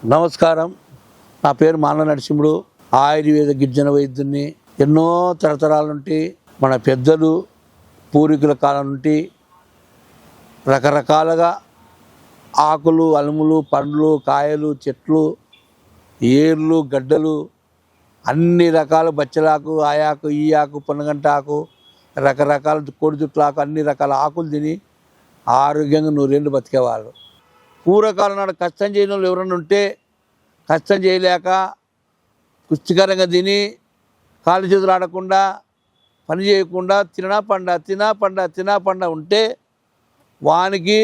నమస్కారం. నా పేరు మాన నరసింహుడు. ఆయుర్వేద గిరిజన వైద్యుని. ఎన్నో తరతరాల నుండి మన పెద్దలు పూర్వీకుల కాలం నుండి రకరకాలుగా ఆకులు, అలుములు, పండ్లు, కాయలు, చెట్లు, ఏర్లు, గడ్డలు, అన్ని రకాల బచ్చలాకు, ఆయాకు, ఈ ఆకు, పొన్నగంట ఆకు, రకరకాల కోడి జుట్లాకు, అన్ని రకాల ఆకులు తిని ఆరోగ్యంగా 100 ఏళ్ళు బతికేవాళ్ళు. పూర్వకాలం నాడు కష్టం చేయని వాళ్ళు ఎవరన్నా ఉంటే కష్టం చేయలేక పుష్టికరంగా తిని కాలు చేతులు ఆడకుండా పని చేయకుండా తినా పండ ఉంటే వానికి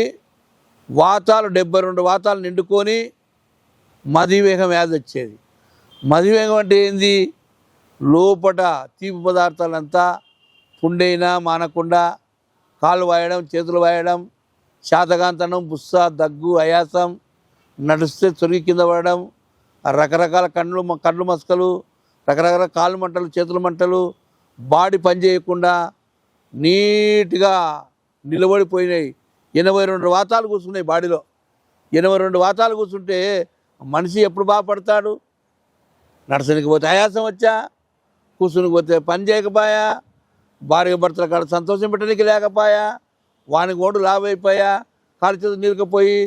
వాతాలు 72 వాతాలు నిండుకొని మధుమేహం వ్యాధి వచ్చేది. మధుమేహం అంటే ఏంది? లోపట తీపి పదార్థాలంతా పుండైనా మానకుండా కాళ్ళు వాయడం, చేతులు వాయడం, శాతకాంతనం, బుస్స, దగ్గు, ఆయాసం, నడిస్తే చొరిగి కింద పడడం, రకరకాల కళ్ళు మసకలు, రకరకాల కాళ్ళు మంటలు, చేతుల మంటలు, బాడీ పని చేయకుండా నీట్గా నిలబడిపోయినాయి. 82 వాతాలు కూర్చున్నాయి బాడీలో. 82 వాతాలు కూర్చుంటే మనిషి ఎప్పుడు బాగుపడతాడు? నడసనికి పోతే ఆయాసం వచ్చా, కూర్చునికి పోతే పని చేయకపోయా, భార్య భర్తల కాడ సంతోషం పెట్టడానికి లేకపోయా, వానికి ఓడు లాభైపోయా, కాలు చేతులు నీలకపోయి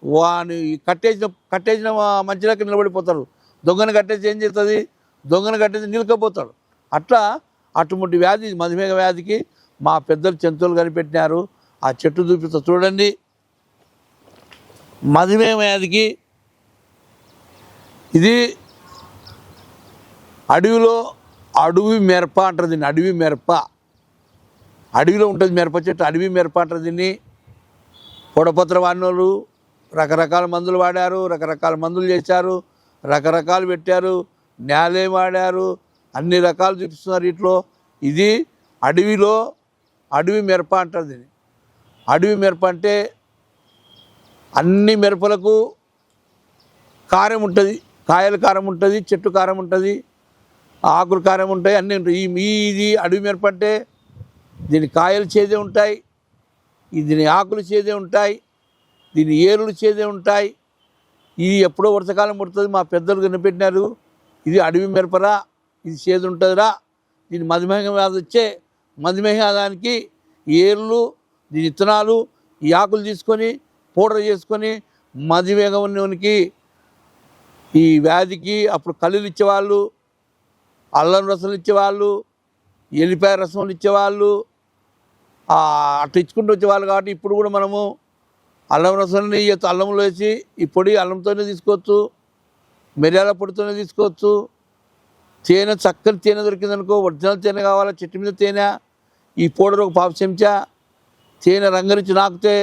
వాని కట్టేసిన మంచిలోకి నిలబడిపోతాడు. దొంగను కట్టేసి ఏం చేస్తుంది? దొంగను కట్టేసి నిలకపోతాడు. అట్లా అటువంటి వ్యాధి మధుమేహ వ్యాధికి మా పెద్దలు జంతువులు కనిపెట్టినారు. ఆ చెట్టు చూపిస్తా చూడండి. మధుమేహ వ్యాధికి ఇది అడవి మిరప అంటారు దీన్ని. అడవి మిరప, అడవిలో ఉంటుంది మిరప చెట్టు. అడవి మిరప అంటారు దీన్ని. పొడపత్ర వాడినోళ్ళు రకరకాల మందులు వాడారు, రకరకాల మందులు చేశారు, రకరకాలు పెట్టారు, నేలే వాడారు, అన్ని రకాలు చూపిస్తున్నారు వీటిలో. ఇది అడవి మిరప అంటారు దీన్ని. అడవి మిరప అంటే అన్ని మిరపలకు కారం ఉంటుంది. కాయల కారం ఉంటుంది, చెట్టు కారం ఉంటుంది, ఆకులు కారం ఉంటాయి, అన్నీ ఉంటాయి. ఇది అడవి మిరప అంటే దీని కాయలు చేదే ఉంటాయి, దీని ఆకులు చేదే ఉంటాయి, దీని ఏరులు చేదే ఉంటాయి. ఇది ఎప్పుడో వర్షకాలం పుడుతుంది. మా పెద్దలు కనిపెట్టినారు. ఇది అడవి మిరపరా, ఇది చేదు ఉంటుందిరా. దీని మధుమేహం వ్యాధి వచ్చే మధుమేహానికి ఏర్లు, దీని విత్తనాలు, ఈ ఆకులు తీసుకొని పౌడర్ చేసుకొని మధుమేహానికి ఈ వ్యాధికి అప్పుడు కళ్ళులు ఇచ్చేవాళ్ళు, అల్లం రసం ఇచ్చేవాళ్ళు, ఎల్లిపాయ రసం ఇచ్చేవాళ్ళు, అట్లా ఇచ్చుకుంటూ వచ్చేవాళ్ళు. కాబట్టి ఇప్పుడు కూడా మనము అల్లం రసాన్ని అల్లంలో వేసి ఈ పొడి అల్లంతోనే తీసుకోవచ్చు, మిరియాల పొడితోనే తీసుకోవచ్చు. తేనె, చక్కని తేనె దొరికిందనుకో, ఒరిజినల్ తేనె కావాలా, చెట్టు మీద తేనె, ఈ పౌడర్ ఒక 1/2 చెంచా తేనె రంగరించి నాకుతే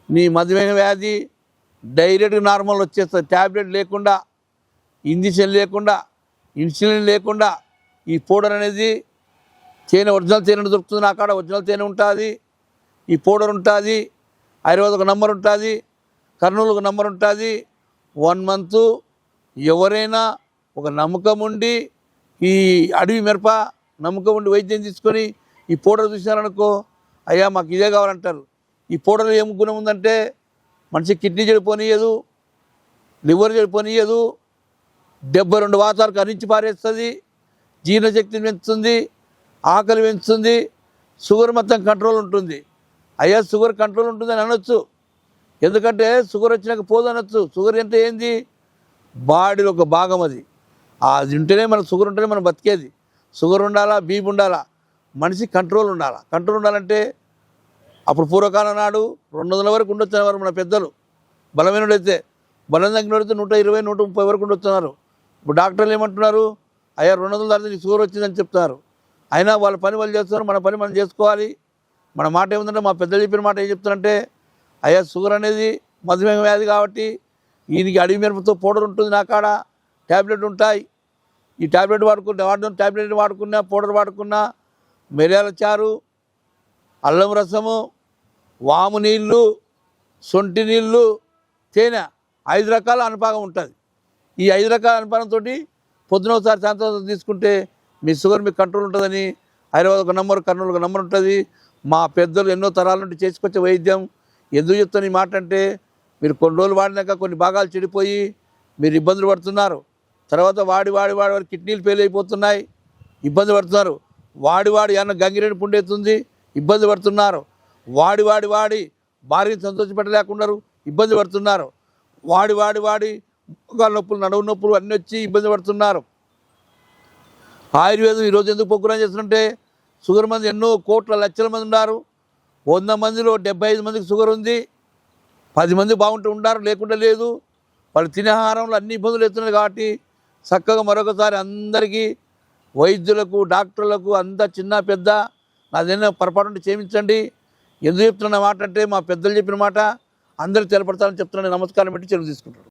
నీ మధుమేహ వ్యాధి డైరెక్ట్గా నార్మల్ వచ్చేస్తుంది. ట్యాబ్లెట్ లేకుండా, ఇంజక్షన్ లేకుండా, ఇన్సులిన్ లేకుండా ఈ పౌడర్ అనేది తేనె, ఒరిజినల్ తేనె దొరుకుతుంది. నా కాడ ఒరిజినల్ తేనె ఉంటుంది, ఈ పౌడర్ ఉంటుంది, హైదరాబాద్ ఒక నంబర్ ఉంటుంది, కర్నూలు ఒక నంబర్ ఉంటుంది. 1 మంత్ ఎవరైనా ఒక నమ్మకం ఉండి ఈ అడవి మిరప నమ్మకం ఉండి వైద్యం తీసుకొని ఈ పౌడర్ చూసినారనుకో, అయ్యా మాకు ఇదే కావాలంటారు. ఈ పౌడర్ ఏం గుణం ఉందంటే మనిషి కిడ్నీ చెడిపోనియదు, లివర్ చెడిపోనియదు, 72 వాతాలు కరించి పారేస్తుంది, జీర్ణశక్తిని పెంచుతుంది, ఆకలి పెంచుతుంది, షుగర్ మొత్తం కంట్రోల్ ఉంటుంది. అయ్యా షుగర్ కంట్రోల్ ఉంటుందని అనొచ్చు, ఎందుకంటే షుగర్ వచ్చినాక పోదు అనొచ్చు. షుగర్ అంటే ఏంది? బాడీలో ఒక భాగం. అది ఉంటేనే మనకు షుగర్ ఉంటేనే మనం బతికేది. షుగర్ ఉండాలా, బీపీ ఉండాలా, మనిషి కంట్రోల్ ఉండాలా. కంట్రోల్ ఉండాలంటే అప్పుడు పూర్వకాలం నాడు 200 వరకు ఉండొచ్చున్నారు మన పెద్దలు. బలమైనడైతే, బలం తగ్గినడైతే 120, 130 వరకు ఉండొచ్చున్నారు. ఇప్పుడు డాక్టర్లు ఏమంటున్నారు? అయ్యా 200 దాటితే నీకు షుగర్ వచ్చిందని చెప్తున్నారు. అయినా వాళ్ళ పని వాళ్ళు చేస్తున్నారు, మన పని మనం చేసుకోవాలి. మన మాట ఏముందంటే, మా పెద్దలు చెప్పిన మాట ఏం చెప్తారంటే, అయ్యా షుగర్ అనేది మధుమేహ వ్యాధి కాబట్టి ఈయనకి అడవి మిరపతో పౌడర్ ఉంటుంది, నా కాడ ట్యాబ్లెట్ ఉంటాయి. ఈ ట్యాబ్లెట్ ట్యాబ్లెట్ వాడుకున్నా, పౌడర్ వాడుకున్నా, మిరియాల చారు, అల్లం రసము, వాము నీళ్ళు, సొంటి నీళ్ళు, తేనె, 5 రకాల అనుపాగం ఉంటుంది. ఈ 5 రకాల అనుపాగంతో పొద్దున ఒకసారి సాయంత్రం తీసుకుంటే మీ షుగర్ మీకు కంట్రోల్ ఉంటుందని హైదరాబాద్ ఒక నంబర్, కర్నూలు ఒక నంబర్ ఉంటుంది. మా పెద్దలు ఎన్నో తరాల నుండి చేసుకొచ్చే వైద్యం. ఎందుకు చెప్తాను ఈ మాట అంటే, మీరు కొన్ని రోజులు వాడినాక కొన్ని భాగాలు చెడిపోయి మీరు ఇబ్బందులు పడుతున్నారు. తర్వాత వాడి కిడ్నీలు ఫెయిల్ అయిపోతున్నాయి, ఇబ్బంది పడుతున్నారు. వాడి ఏమన్నా గంగిరేణి పుండెత్తుంది, ఇబ్బంది పడుతున్నారు. వాడి భార్యను సంతోషపెట్టలేకున్నారు, ఇబ్బంది పడుతున్నారు. వాడి మోకాళ్ళ నొప్పులు, నడువు నొప్పులు అన్నీ వచ్చి ఇబ్బంది పడుతున్నారు. ఆయుర్వేదం ఈరోజు ఎందుకు ప్రోగ్రాం చేస్తుంటే షుగర్ మంది ఎన్నో కోట్ల లక్షల మంది ఉన్నారు. 100 మందిలో 75 మందికి షుగర్ ఉంది. 10 మంది బాగుంటూ ఉంటారు, లేకుండా లేదు. వాళ్ళు తినే ఆహారంలో అన్ని ఇబ్బందులు ఎత్తున్నాయి. కాబట్టి చక్కగా మరొకసారి అందరికీ, వైద్యులకు, డాక్టర్లకు, అంతా చిన్న పెద్ద, నాదేనా పొరపాటు క్షమించండి. ఎందుకు చెప్తున్న మాట అంటే మా పెద్దలు చెప్పిన మాట అందరూ తెలపడతారని చెప్తున్నాను. నమస్కారం పెట్టి చెరువు తీసుకుంటాను.